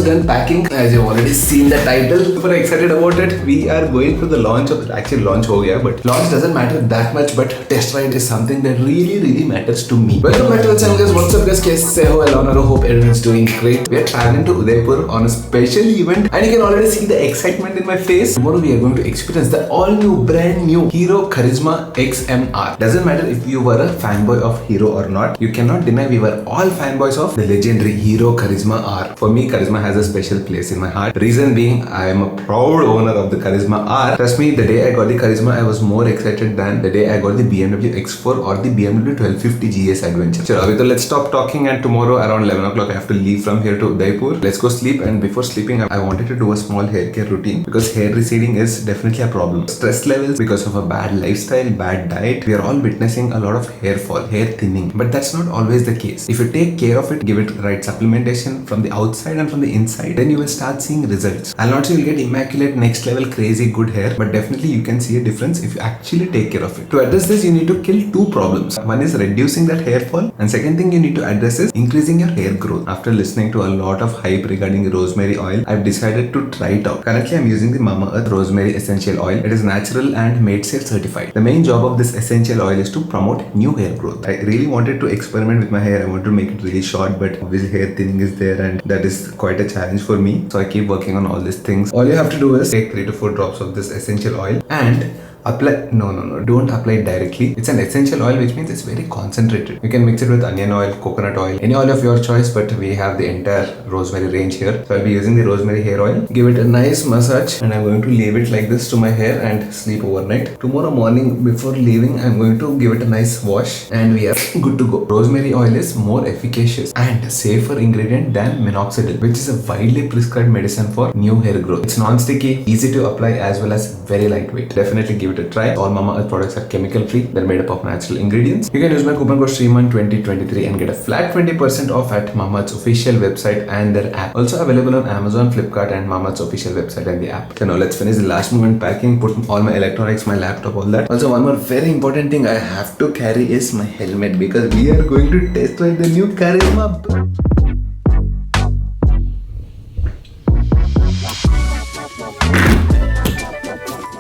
done packing. As you've already seen the title, super excited about it. We are going for the launch of it. Actually, launch ho gaya, but launch doesn't matter that much. But test ride is something that really matters to me. Welcome back to the channel, guys. What's up, guys? Kaise ho? Alona, hope everyone's doing great. We are traveling to Udaipur on a special event, and you can already see the excitement in my face. Tomorrow we are going to experience the all-new, brand-new Hero KARIZMA XMR. Doesn't matter if you were a fanboy of Hero or not. You cannot deny we were all fanboys of the legendary Hero KARIZMA R. For me, KARIZMA has a special place in my heart. Reason being, I am a proud owner of the KARIZMA R. Trust me, the day I got the KARIZMA, I was more excited than the day I got the BMW X4 or the BMW 1250 GS Adventure. So, Abhi, let's stop talking, and tomorrow around 11 o'clock I have to leave from here to Udaipur. Let's go sleep, and before sleeping I wanted to do a small hair care routine because hair receding is definitely a problem. Stress levels because of a bad lifestyle, bad diet. We are all witnessing a lot of hair fall, hair thinning, but that's not always the case. If you take care of it, give it right supplementation from the outside and from the inside, then you will start seeing results. I'll not say you'll get immaculate, next level, crazy good hair, but definitely you can see a difference if you actually take care of it. To address this, you need to kill two problems. One is reducing that hair fall, and second thing you need to address is increasing your hair growth. After listening to a lot of hype regarding rosemary oil, I've decided to try it out. Currently, I'm using the MamaEarth Rosemary Essential Oil. It is natural and made safe certified. The main job of this essential oil is to promote new hair growth. I really wanted to experiment with my hair. I want to make it really short, but obviously hair thinning is there, and that is quite a challenge for me. So I keep working on all these things. All you have to do is take 3 to 4 drops of this essential oil and apply. No, don't apply it directly. It's an essential oil, which means it's very concentrated. You can mix it with onion oil, coconut oil, any oil of your choice, but we have the entire rosemary range here. So I'll be using the rosemary hair oil. Give it a nice massage, and I'm going to leave it like this to my hair and sleep overnight. Tomorrow morning before leaving, I'm going to give it a nice wash, and we are good to go. Rosemary oil is more efficacious and safer ingredient than minoxidil, which is a widely prescribed medicine for new hair growth. It's non-sticky, easy to apply, as well as very lightweight. Definitely give it a try. All MamaEarth products are chemical free. They're made up of natural ingredients. You can use my coupon code Sriman 2023 and get a flat 20% off at MamaEarth's official website and their app. Also available on Amazon, Flipkart, and MamaEarth's official website and the app. So now let's finish the last moment packing, put all my electronics, my laptop, all that. Also, one more very important thing I have to carry is my helmet, because we are going to test ride the new KARIZMA.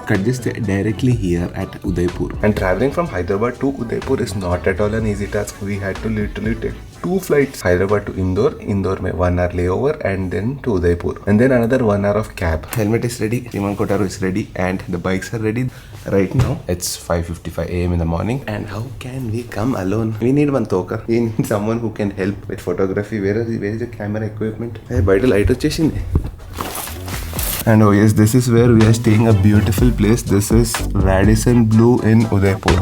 Cut this directly here at Udaipur. And traveling from Hyderabad to Udaipur is not at all an easy task. We had to literally take 2 flights. Hyderabad to Indore mein 1 hour layover, and then to Udaipur. And then another 1 hour of cab. Helmet is ready, Sriman Kotaru is ready, and the bikes are ready. Right now, it's 5:55 AM in the morning. And how can we come alone? We need one toka. We need someone who can help with photography. Where is the camera equipment? Hey, bite light vachesindi. And oh yes, this is where we are staying, a beautiful place. This is Radisson Blue in Udaipur.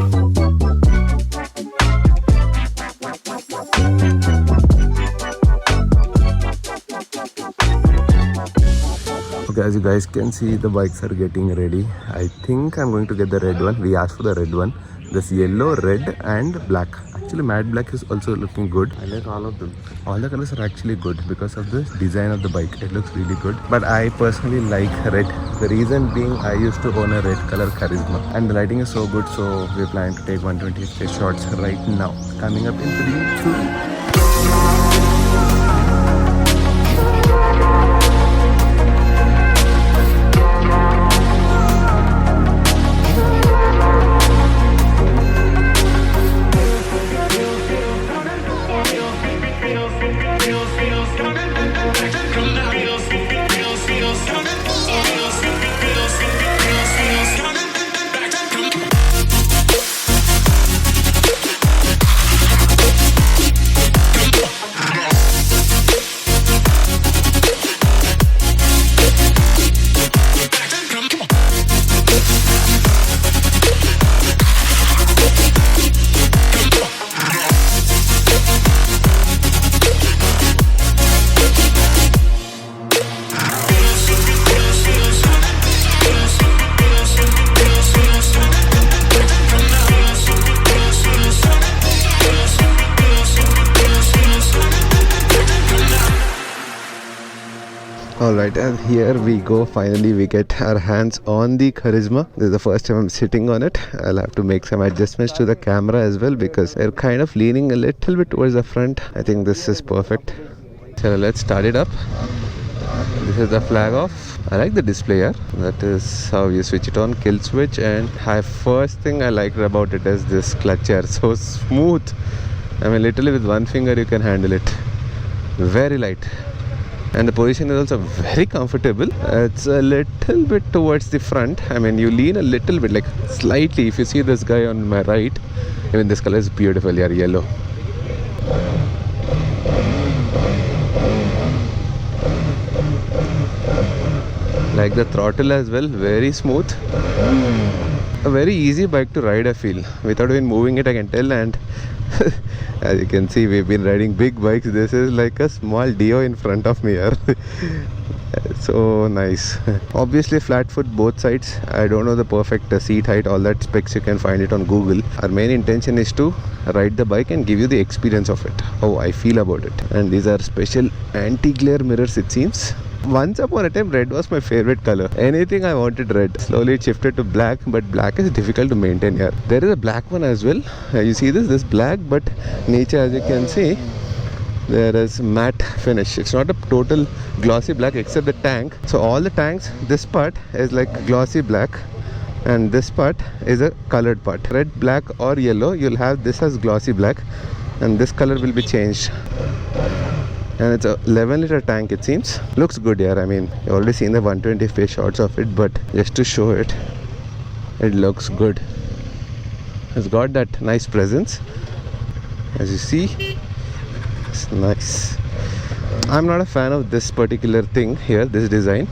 Okay, as you guys can see, the bikes are getting ready. I think I'm going to get the red one. We asked for the red one. This yellow, red and black. Actually, matte black is also looking good. I like all of them. All the colors are actually good because of the design of the bike. It looks really good. But I personally like red. The reason being, I used to own a red color KARIZMA. And the lighting is so good, so we plan to take 120 shots right now. Coming up in 3, 2... Alright, and here we go. Finally, we get our hands on the KARIZMA. This is the first time I'm sitting on it. I'll have to make some adjustments to the camera as well, because they're kind of leaning a little bit towards the front. I think this is perfect. So let's start it up. This is the flag off. I like the display here. That is how you switch it on. Kill switch. And first thing I liked about it is this clutch here. So smooth. I mean, literally with one finger you can handle it. Very light. And the position is also very comfortable. It's a little bit towards the front. I mean, you lean a little bit, like slightly. If you see this guy on my right, even this color is beautiful, yeah, yellow. Like the throttle as well, very smooth. A very easy bike to ride, I feel. Without even moving it, I can tell. And as you can see, we've been riding big bikes. This is like a small Dio in front of me here. So nice. Obviously flat foot both sides. I don't know the perfect seat height, all that specs you can find it on Google. Our main intention is to ride the bike and give you the experience of it, how I feel about it. And these are special anti-glare mirrors, it seems. Once upon a time, red was my favorite color. Anything I wanted red. Slowly it shifted to black, but black is difficult to maintain here. There is a black one as well. You see this black, but nature, as you can see, there is matte finish. It's not a total glossy black except the tank. So all the tanks, this part is like glossy black, and this part is a colored part. Red, black or yellow, you'll have this as glossy black, and this color will be changed. And it's a 11-liter tank, it seems. Looks good here. I mean, you've already seen the 120 shots of it, but just to show it, it looks good. It's got that nice presence, as you see. It's nice. I'm not a fan of this particular thing here, this design.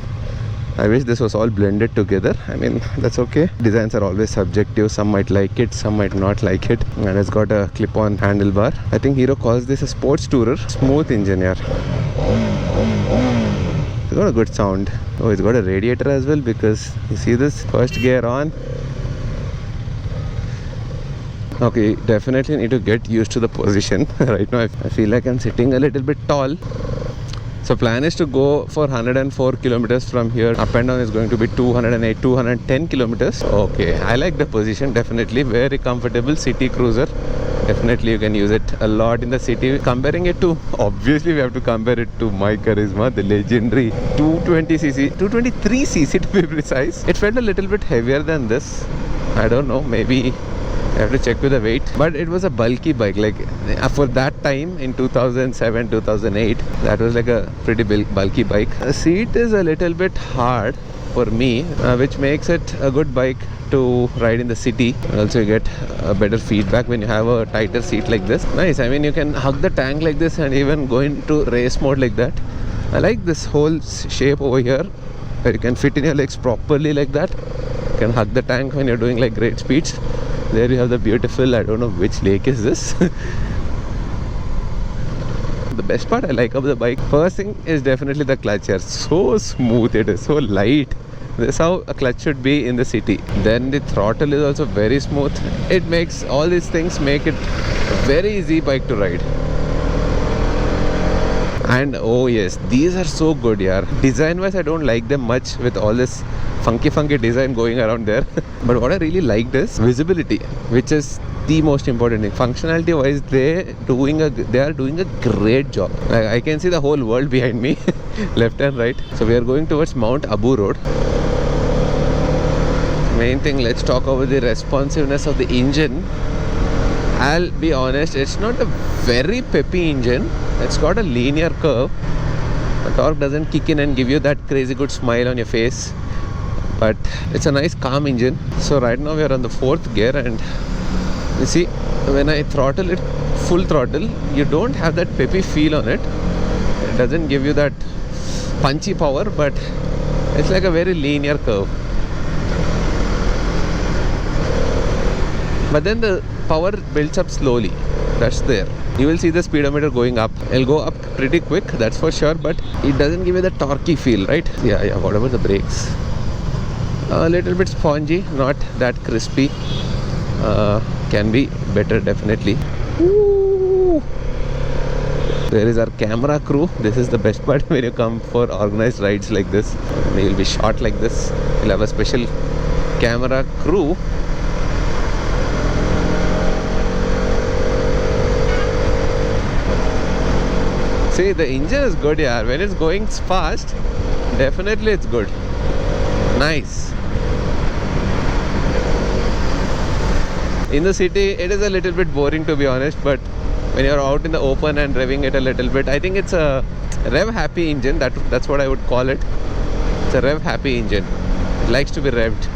I wish this was all blended together. I mean, that's okay. Designs are always subjective. Some might like it, some might not like it. And it's got a clip-on handlebar. I think Hero calls this a sports tourer. Smooth engine here. It's got a good sound. Oh, it's got a radiator as well, because you see this first gear on. Okay, definitely need to get used to the position. Right now I feel like I'm sitting a little bit tall. So plan is to go for 104 kilometers from here. Up and down is going to be 208, 210 kilometers. Okay, I like the position, definitely. Very comfortable city cruiser. Definitely you can use it a lot in the city. Comparing it to, obviously we have to compare it to my KARIZMA, the legendary 220cc, 223cc to be precise. It felt a little bit heavier than this. I don't know, maybe I have to check with the weight, but it was a bulky bike. Like for that time in 2007, 2008, that was like a pretty bulky bike. The seat is a little bit hard for me, which makes it a good bike to ride in the city. Also you get a better feedback when you have a tighter seat like this. Nice. I mean, you can hug the tank like this and even go into race mode like that. I like this whole shape over here, where you can fit in your legs properly like that. You can hug the tank when you're doing like great speeds. There you have the beautiful, I don't know which lake is this. The best part I like of the bike, first thing is definitely the clutch here. So smooth it is, so light. This is how a clutch should be in the city. Then the throttle is also very smooth. It makes all these things make it a very easy bike to ride. And oh yes, these are so good, yaar. Design wise I don't like them much with all this funky design going around there. But what I really liked is visibility, which is the most important thing. Functionality wise, they are doing a great job. Like, I can see the whole world behind me, left and right. So we are going towards Mount Abu Road. Main thing, let's talk about the responsiveness of the engine. I'll be honest, it's not a very peppy engine. It's got a linear curve. The torque doesn't kick in and give you that crazy good smile on your face, but it's a nice calm engine. So right now we are on the 4th gear, and you see when I throttle it full throttle, you don't have that peppy feel on it. It doesn't give you that punchy power, but it's like a very linear curve. But then the power builds up slowly. That's there. You will see the speedometer going up. It'll go up pretty quick, that's for sure, but it doesn't give you the torquey feel, right? Yeah, what about the brakes? A little bit spongy, not that crispy. Can be better, definitely. Ooh. There is our camera crew. This is the best part when you come for organized rides like this. They will be shot like this. You'll have a special camera crew. See, the engine is good, yeah. When it's going fast, definitely it's good. Nice. In the city, it is a little bit boring to be honest, but when you're out in the open and revving it a little bit, I think it's a rev-happy engine. That's what I would call it. It's a rev-happy engine. It likes to be revved.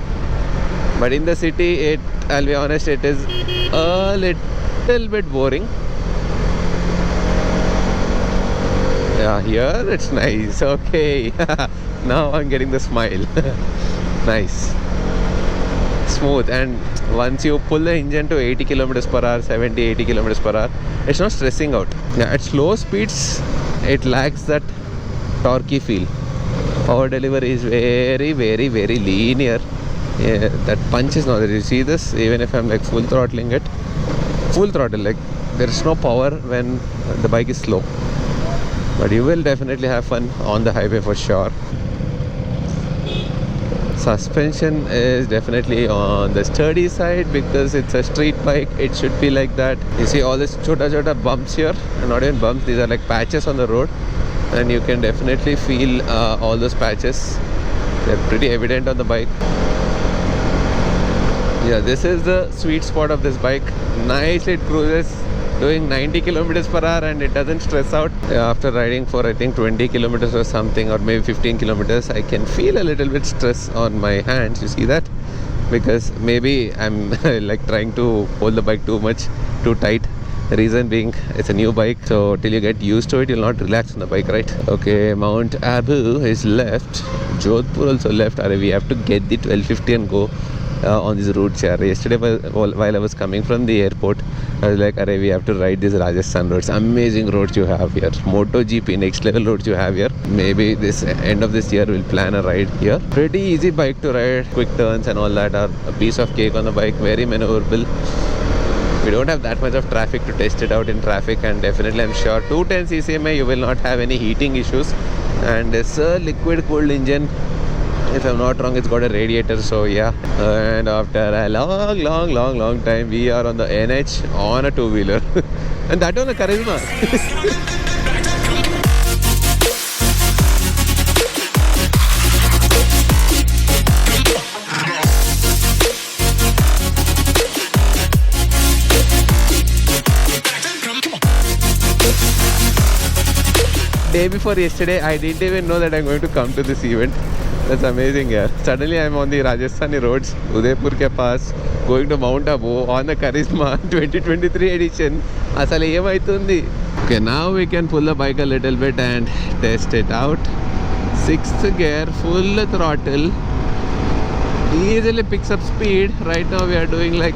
But in the city, I'll be honest, it is a little bit boring. Yeah, here it's nice. Okay. Now I'm getting the smile. Nice. Smooth, and once you pull the engine to 80 kilometers per hour, 70, 80 kilometers per hour, it's not stressing out. Yeah, at slow speeds, it lacks that torquey feel. Power delivery is very, very, very linear. Yeah, that punch is not there. You see this? Even if I'm like full throttling it, full throttle, like there is no power when the bike is slow. But you will definitely have fun on the highway for sure. Suspension is definitely on the sturdy side because it's a street bike. It should be like that. You see all these chota bumps here, and not even bumps, these are like patches on the road, and you can definitely feel all those patches. They're pretty evident on the bike. Yeah, this is the sweet spot of this bike. Nicely it cruises doing 90 kilometers per hour and it doesn't stress out. After riding for I think 20 kilometers or something, or maybe 15 kilometers, I can feel a little bit stress on my hands. You see that? Because maybe I'm like trying to hold the bike too much, too tight. The reason being, it's a new bike, so till you get used to it, you'll not relax on the bike, right? Okay, Mount Abu is left. Jodhpur also left. We have to get the 1250 and go on this route. Yesterday while I was coming from the airport, I was like, we have to ride these Rajasthan roads. Amazing roads you have here. MotoGP next level roads you have here. Maybe this end of this year we'll plan a ride here. Pretty easy bike to ride. Quick turns and all that are a piece of cake on the bike. Very maneuverable. We don't have that much of traffic to test it out in traffic, and definitely I'm sure 210 ccma you will not have any heating issues. And it's a liquid cooled engine. If I'm not wrong, it's got a radiator, so yeah. And after a long time, we are on the NH on a two-wheeler. And that on a KARIZMA. Day before yesterday, I didn't even know that I'm going to come to this event. That's amazing, yeah. Suddenly I'm on the Rajasthani roads, Udaipur ke paas, going to Mount Abu on the KARIZMA 2023 edition. Asale emaitundi. Okay, now we can pull the bike a little bit and test it out. 6th gear, full throttle. Easily picks up speed. Right now we are doing like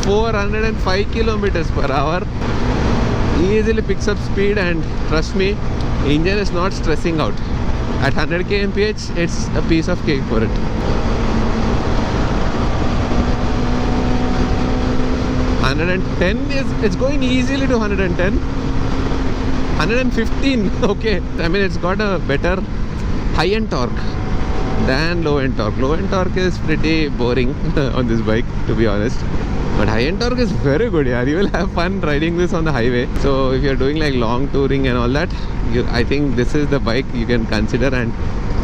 405 kilometers per hour. Easily picks up speed, and trust me, engine is not stressing out. At 100 kmph, it's a piece of cake for it. 110 it's going easily to 110. 115, okay. I mean, it's got a better high-end torque than low-end torque. Low-end torque is pretty boring on this bike, to be honest. But high-end torque is very good, yeah. You will have fun riding this on the highway. So if you're doing like long touring and all that, I think this is the bike you can consider. And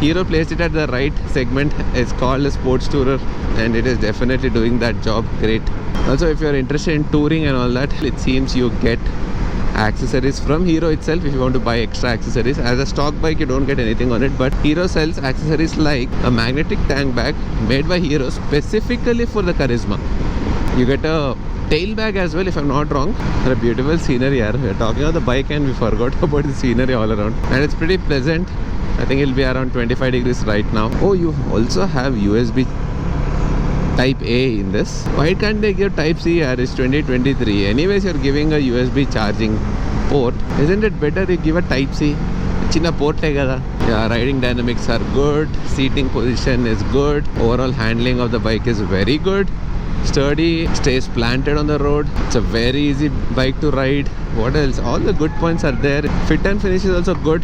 Hero placed it at the right segment. It's called a sports tourer, and it is definitely doing that job great. Also, if you're interested in touring and all that, it seems you get accessories from Hero itself if you want to buy extra accessories. As a stock bike, you don't get anything on it, but Hero sells accessories like a magnetic tank bag made by Hero specifically for the KARIZMA. You get a tail bag as well, if I'm not wrong. A beautiful scenery here. We're talking about the bike and we forgot about the scenery all around. And it's pretty pleasant. I think it'll be around 25 degrees right now. Oh, you also have USB Type A in this. Why can't they give Type C here? It's 2023. Anyways, you're giving a USB charging port. Isn't it better you give a Type C? Chinna port hai kada. Yeah, riding dynamics are good. Seating position is good. Overall handling of the bike is very good. Sturdy, stays planted on the road. It's a very easy bike to ride. What else? All the good points are there. Fit and finish is also good.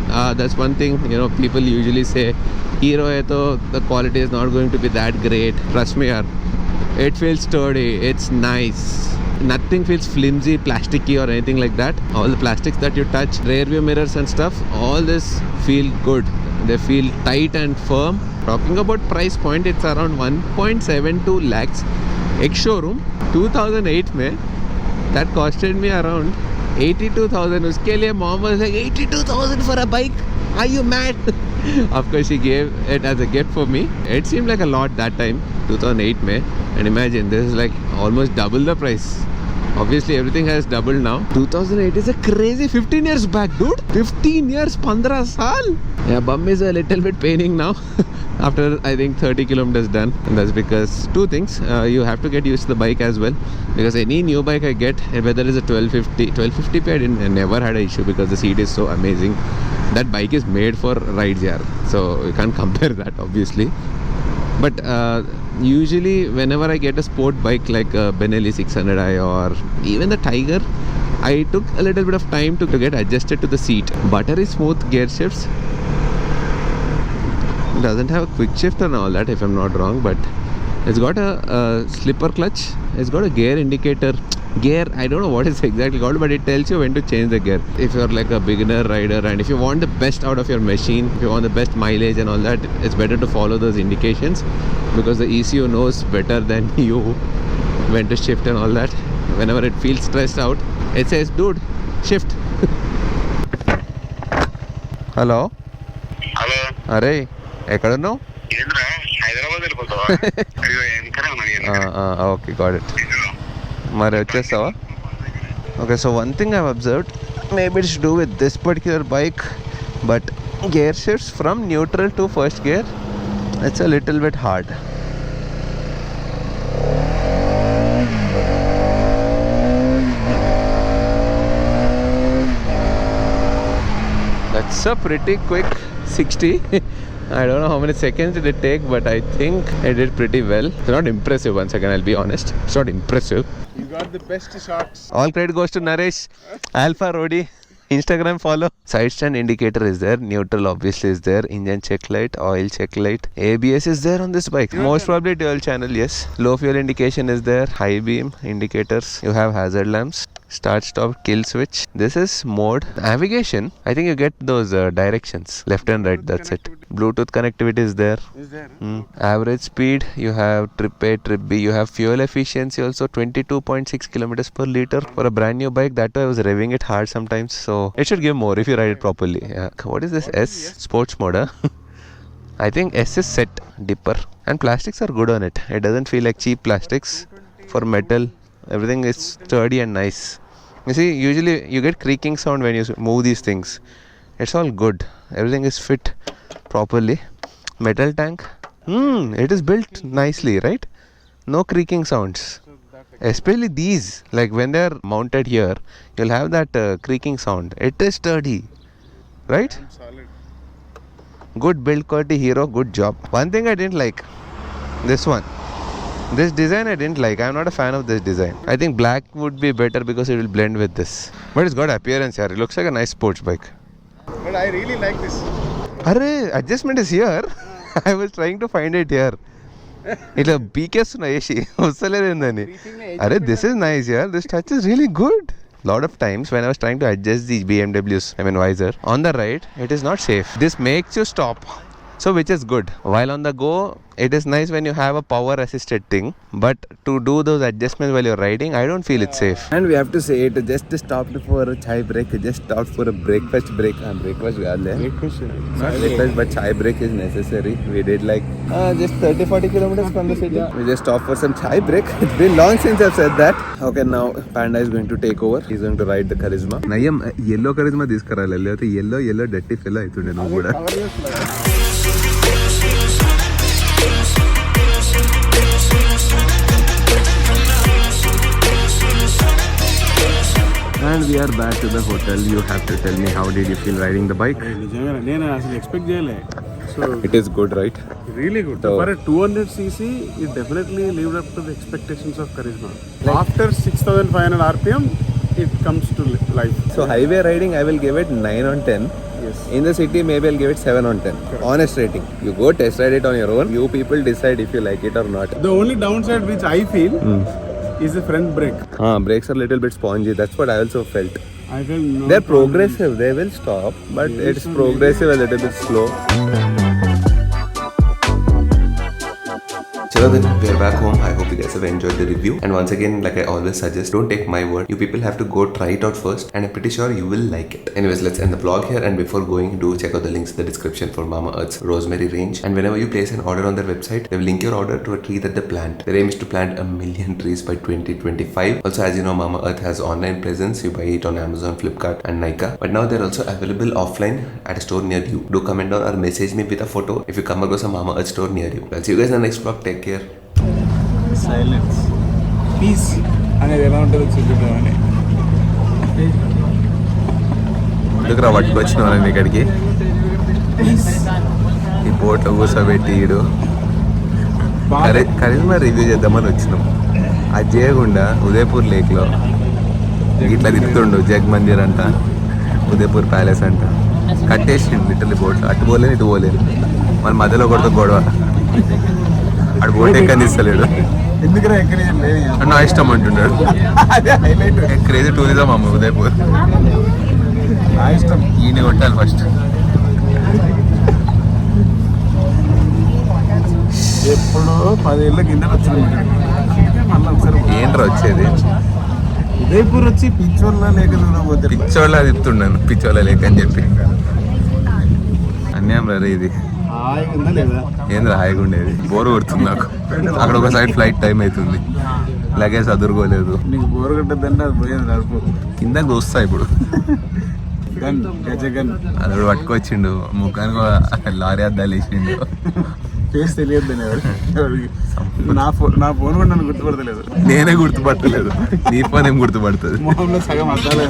That's one thing, you know, people usually say Hero hai to the quality is not going to be that great. Trust me, yaar, it feels sturdy. It's nice. Nothing feels flimsy, plasticky or anything like that. All the plastics that you touch, rear view mirrors and stuff, all this feel good. They feel tight and firm. Talking about price point, it's around 1.72 lakhs. Ex-showroom 2008 में that costed me around 82,000. उसके लिए mom was like 82,000 for a bike. Are you mad? Of course, she gave it as a gift for me. It seemed like a lot that time, 2008 में. And imagine, this is like almost double the price. Obviously, everything has doubled now. 2008 is a crazy 15 years back, dude. 15 years, 15 saal. Yeah, bum is a little bit paining now. After I think 30 kilometers done. And that's because two things. You have to get used to the bike as well. Because any new bike I get, whether it's a 1250p, I never had an issue because the seat is so amazing. That bike is made for rides, yeah. So you can't compare that, obviously. But usually whenever I get a sport bike like a Benelli 600i or even the Tiger, I took a little bit of time to get adjusted to the seat. Buttery smooth gear shifts. Doesn't have a quick shift and all that, if I'm not wrong, but it's got a slipper clutch. It's got a gear indicator. Gear, I don't know what it's exactly called, but it tells you when to change the gear. If you're like a beginner rider and if you want the best out of your machine, if you want the best mileage and all that, it's better to follow those indications because the ECU knows better than you when to shift and all that. Whenever it feels stressed out, it says, dude, shift. Hello? Hello అరే ఎక్కడున్నావు? ఏంద్రా హైదరాబాద్ వెళ్ళిపోతావా? అయ్యో వెనకనే ఉన్నాను. Okay, got it. మరి వచ్చేస్తావా? Okay, so one thing I've observed, maybe it's to do with this particular bike, but gear shifts from neutral to first gear, it's a little bit hard. That's a pretty quick 60. I don't know how many seconds did it take, but I think I did pretty well. It's not impressive, once again, I'll be honest. It's not impressive. You got the best shots. All credit goes to Naresh, Alpha Rodi, Instagram follow. Side stand indicator is there, neutral obviously is there, engine check light, oil check light, ABS is there on this bike. Most probably dual channel, yes. Low fuel indication is there, high beam indicators. You have hazard lamps, start stop kill switch. This is mode. Navigation, I think you get those directions, left and right, that's it. Bluetooth connectivity is there. Average speed, you have trip A, trip B. You have fuel efficiency also, 22.6 kilometers per liter. For a brand new bike, that way I was revving it hard sometimes, so it should give more if you ride it properly. Yeah. What is this? S? Sports mode, huh? I think S is set, dipper. And plastics are good on it. It doesn't feel like cheap plastics. For metal, everything is sturdy and nice. You see, usually you get creaking sound when you move these things. It's all good. Everything is fit properly. Metal tank. It is built nicely, right? No creaking sounds. Especially these, like when they are mounted here, you'll have that creaking sound. It is sturdy, right? Solid. Good build quality, Hero. Good job. One thing I didn't like, this one. This design I didn't like. I'm not a fan of this design. I think black would be better because it will blend with this. But it's got appearance here. It looks like a nice sports bike. But I really like this. Array, adjustment is here. I was trying to find it here. It's a BKS AC. Array, this is nice here. This touch is really good. Lot of times when I was trying to adjust these BMWs, visor, on the right, it is not safe. This makes you stop. So which is good. While on the go, it is nice when you have a power assisted thing, but to do those adjustments while you're riding, I don't feel it's safe. And we have to say it just stopped for a chai break, just stopped for a breakfast break. Breakfast but chai break is necessary. We did like just 30-40 kilometers from the city. We just stopped for some chai break. It's been long since I've said that. Okay, now Panda is going to take over. He's going to ride the Karizma. Nayam, yellow Karizma this karala. Yellow dirty fella itude no kuda. And we are back to the hotel. You have to tell me, how did you feel riding the bike? So It is good, right? really good. So- For a 200cc, it definitely lived up to the expectations of Karizma. After 6,500 RPM, it comes to life. So highway riding, I will give it 9 on 10. Yes. In the city, maybe I'll give it 7 on 10. Honest rating. You go test ride it on your own. You people decide if you like it or not. The only downside which I feel, is the front brake. Brakes are a little bit spongy. That's what I also felt. I felt no. They're progressive. They will stop, but it's progressive, a little bit slow. Chalo then, we are back home. I hope you guys have enjoyed the review. And once again, like I always suggest, don't take my word. You people have to go try it out first, and I'm pretty sure you will like it. Anyways, let's end the vlog here. And before going, do check out the links in the description for MamaEarth's Rosemary range. And whenever you place an order on their website, they will link your order to a tree that they plant. Their aim is to plant 1 million trees by 2025. Also, as you know, MamaEarth has online presence. You buy it on Amazon, Flipkart, and Nykaa. But now they're also available offline at a store near you. Do comment down or message me with a photo if you come across a MamaEarth store near you. I'll see you guys in the next vlog. Take care. Silence. Peace. అనేది ఎలా ఉంటుందో చూద్దామని. ఎందుకురా పట్టుకొచ్చినావు నేను ఇక్కడికి? ఈ బోట్లో కూర్చోబెట్టి ఈడు కరిజ్మా రివ్యూ చేద్దామని వచ్చినాం. అది చేయకుండా ఉదయపూర్ లేక్లో ఇట్లా తిప్పుతుండు. జగ్ మందిర్ అంట, ఉదయపూర్ ప్యాలెస్ అంట, కట్టేసిండు లిటర్లీ బోట్లో. అటు పోలేదు ఇటు పోలేదు. మన మధ్యలో కొడుతూ గొడవ. అటు బోట్ ఎక్కనిస్తలేడు. ఎందుకురా ఎక్కడ నా ఇష్టం అంటున్నాడు. క్రేజీ టూరిజం అమ్మ ఉదయపూర్. నా ఇష్టం. ఈయన కొట్టాలి ఫస్ట్. ఎప్పుడు 10 ఏళ్ళ కింద వచ్చింది మళ్ళీ ఒకసారి. ఏంట్రా వచ్చేది? ఉదయపూర్ వచ్చి పిచ్చోళ్ళ లేక పోతే పిచ్చోళ్ళ తిప్పుతున్నాను. పిచ్చోళ్ళ లేక అని చెప్పి అన్యాయం రే ఇది. హాయిగా ఉందా లేదా? ఏంద్ర హాయిగా ఉండేది? బోర్ కొడుతుంది నాకు. అక్కడ ఒక సైడ్ ఫ్లైట్ టైం అవుతుంది. లగేజ్ అదురుకోలేదు. నీకు బోర్ కొట్టద్దంటే అది పోయేది నడుపు. కిందకి చూస్తా ఇప్పుడు. గన్ గజగన్ అదొడు పట్టుకొచ్చిండు. ముఖానికి లారీ అద్దాలు వేసిండు. ఫేస్ తెలియద్దు నా ఫోన్ కూడా నన్ను గుర్తుపడతలేదు. నేనే గుర్తుపట్టలేదు. నీ ఫోన్ ఏం గుర్తుపడుతుంది? మొహంలో సగం అద్దాలే.